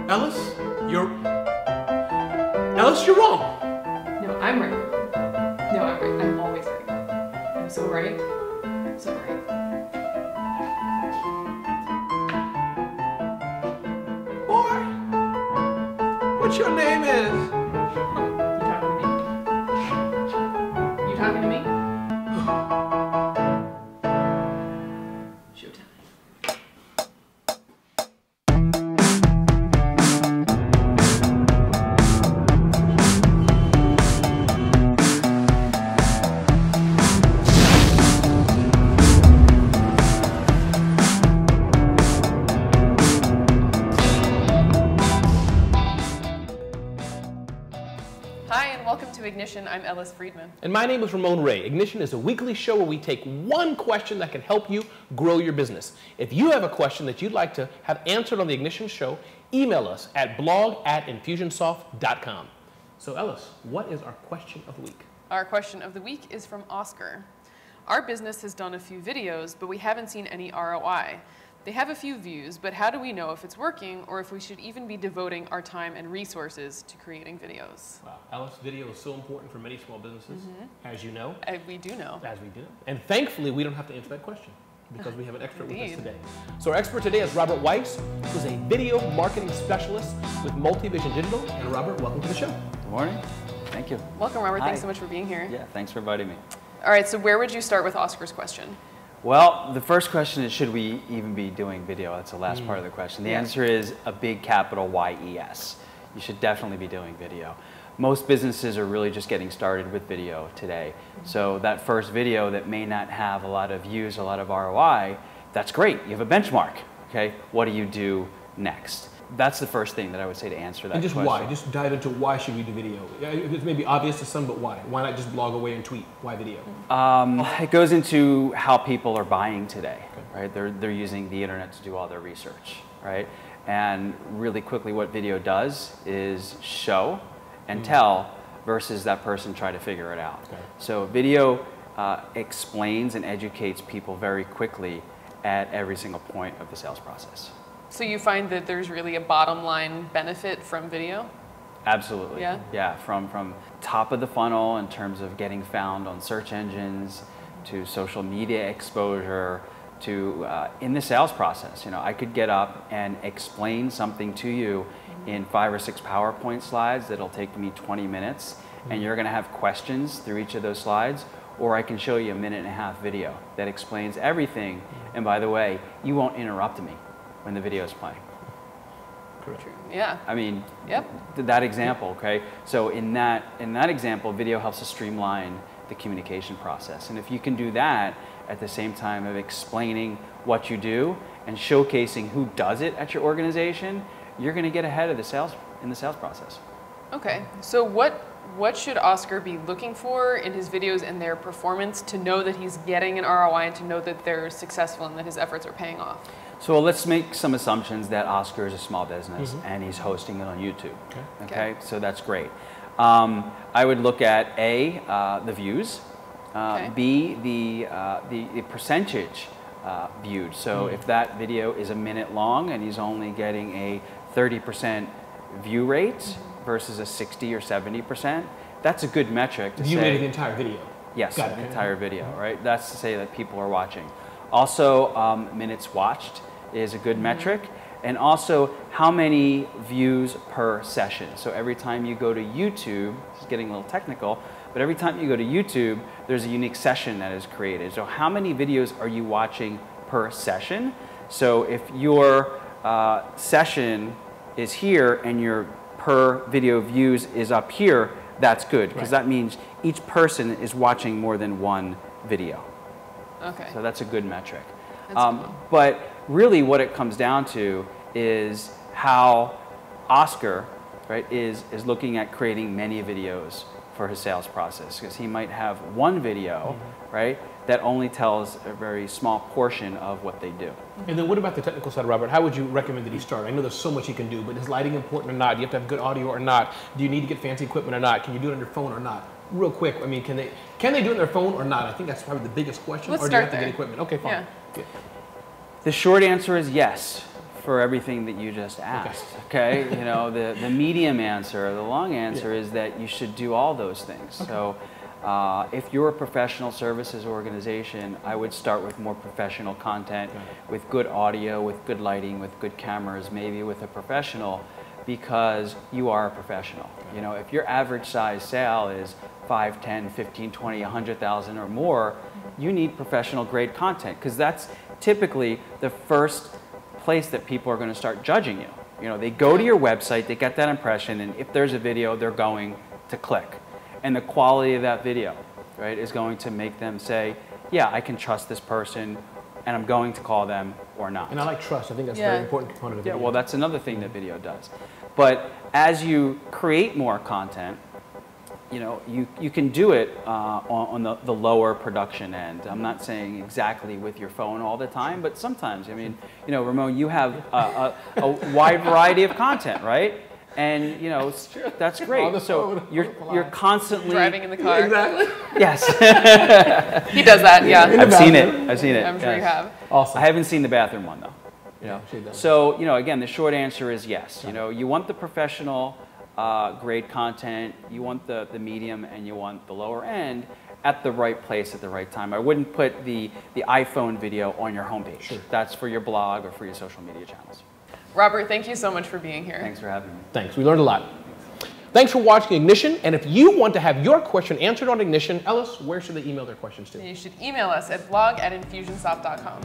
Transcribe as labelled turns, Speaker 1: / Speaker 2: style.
Speaker 1: Ellis, you're wrong.
Speaker 2: No, I'm right. No, I'm right. I'm always right. I'm so right. I'm so right.
Speaker 1: Boy, what your name is?
Speaker 2: You talking to me? Showtime. Hi, and welcome to Ignition. I'm Ellis Friedman.
Speaker 1: And my name is Ramon Ray. Ignition is a weekly show where we take one question that can help you grow your business. If you have a question that you'd like to have answered on the Ignition show, email us at blog@infusionsoft.com. So Ellis, what is our question of the week?
Speaker 2: Our question of the week is from Oscar. Our business has done a few videos, but we haven't seen any ROI. They have a few views, but how do we know if it's working or if we should even be devoting our time and resources to creating videos?
Speaker 1: Wow, Ellis, video is so important for many small businesses, as you know.
Speaker 2: We do know.
Speaker 1: As we do. And thankfully, we don't have to answer that question because we have an expert with us
Speaker 2: Indeed.
Speaker 1: today. So our expert today is Robert Weiss, who's a video marketing specialist with MultiVision Digital. And Robert, welcome to the show.
Speaker 3: Good morning. Thank you.
Speaker 2: Welcome, Robert.
Speaker 3: Hi.
Speaker 2: Thanks so much for being here.
Speaker 3: Yeah, thanks for inviting me.
Speaker 2: All right, so where would you start with Oscar's question?
Speaker 3: Well, the first question is, should we even be doing video? That's the last part of the question. The
Speaker 2: Yeah.
Speaker 3: answer is a big capital Y-E-S. You should definitely be doing video. Most businesses are really just getting started with video today. So that first video that may not have a lot of views, a lot of ROI, that's great. You have a benchmark, okay? What do you do next? That's the first thing that I would say to answer that
Speaker 1: And just
Speaker 3: question.
Speaker 1: why? Just dive into why should we do video? It's maybe obvious to some, but why? Why not just blog away and tweet? Why video?
Speaker 3: It goes into how people are buying today, right? They're using the internet to do all their research, right? And really quickly what video does is show and tell versus that person try to figure it out.
Speaker 1: Okay.
Speaker 3: So video explains and educates people very quickly at every single point of the sales process.
Speaker 2: So you find that there's really a bottom line benefit from video?
Speaker 3: Absolutely.
Speaker 2: Yeah?
Speaker 3: Yeah, from top of the funnel in terms of getting found on search engines to social media exposure to in the sales process. You know, I could get up and explain something to you in 5 or 6 PowerPoint slides that'll take me 20 minutes and you're gonna have questions through each of those slides, or I can show you a 1.5-minute video that explains everything. And by the way, you won't interrupt me when the video is playing.
Speaker 1: Correct.
Speaker 2: True. Yeah.
Speaker 3: I mean,
Speaker 2: Yep.
Speaker 3: that example, okay? So in that example, video helps us streamline the communication process. And if you can do that at the same time of explaining what you do and showcasing who does it at your organization, you're gonna get ahead of the sales process.
Speaker 2: Okay. So what should Oscar be looking for in his videos and their performance to know that he's getting an ROI and to know that they're successful and that his efforts are paying off?
Speaker 3: So let's make some assumptions that Oscar is a small business and he's hosting it on YouTube. Okay. So that's great. I would look at A, the views,
Speaker 2: Okay.
Speaker 3: B, the percentage viewed. So if that video is a minute long and he's only getting a 30% view rate versus a 60 or 70%, that's a good metric to
Speaker 1: You
Speaker 3: say.
Speaker 1: made the entire video.
Speaker 3: Yes,
Speaker 1: Got
Speaker 3: the
Speaker 1: it.
Speaker 3: entire video, right? That's to say that people are watching. Also, minutes watched is a good metric. And also, how many views per session. So every time you go to YouTube, this is getting a little technical, but every time you go to YouTube, there's a unique session that is created. So how many videos are you watching per session? So if your session is here and your per video views is up here, that's good, because that means each person is watching more than one video.
Speaker 2: Okay.
Speaker 3: So that's a good metric.
Speaker 2: That's cool.
Speaker 3: But really what it comes down to is how Oscar, right, is looking at creating many videos for his sales process, because he might have one video, right, that only tells a very small portion of what they do.
Speaker 1: And then what about the technical side, Robert? How would you recommend that he start? I know there's so much he can do, but is lighting important or not? Do you have to have good audio or not? Do you need to get fancy equipment or not? Can you do it on your phone or not? Real quick, I mean, can they do it on their phone or not? I think that's probably the biggest question.
Speaker 2: Let's
Speaker 1: or do you
Speaker 2: start
Speaker 1: have to
Speaker 2: there.
Speaker 1: get equipment? Okay, fine.
Speaker 2: Yeah.
Speaker 3: The short answer is yes. for everything that you just asked. Okay, you know, the medium answer, the long answer is that you should do all those things. So if you're a professional services organization, I would start with more professional content, with good audio, with good lighting, with good cameras, maybe with a professional, because you are a professional. You know, if your average size sale is 5, 10, 15, 20, 100,000 or more, you need professional grade content, because that's typically the first place that people are going to start judging you. You know, they go to your website, they get that impression, and if there's a video, they're going to click. And the quality of that video, right, is going to make them say, yeah, I can trust this person, and I'm going to call them or not.
Speaker 1: And I like trust. I think that's a very important component of video.
Speaker 3: Yeah, well, that's another thing that video does. But as you create more content, you know, you can do it on the lower production end. I'm not saying exactly with your phone all the time, but sometimes. I mean, you know, Ramon, you have a wide variety of content, right? And you know, that's great. So you're constantly
Speaker 2: driving in the car.
Speaker 1: Exactly.
Speaker 3: Yes.
Speaker 2: He does that. Yeah.
Speaker 3: I've seen it. I've seen it.
Speaker 2: I'm sure you have.
Speaker 1: Awesome.
Speaker 3: I haven't seen the bathroom one though. You know?
Speaker 1: She does.
Speaker 3: So, you know, again, the short answer is yes. You know, you want the professional grade content, you want the medium, and you want the lower end at the right place at the right time. I wouldn't put the iPhone video on your homepage.
Speaker 1: Sure.
Speaker 3: That's for your blog or for your social media channels.
Speaker 2: Robert, thank you so much for being here.
Speaker 3: Thanks for having me.
Speaker 1: Thanks. We learned a lot. Thanks for watching Ignition. And if you want to have your question answered on Ignition, Ellis, where should they email their questions to?
Speaker 2: You should email us at blog@infusionsoft.com.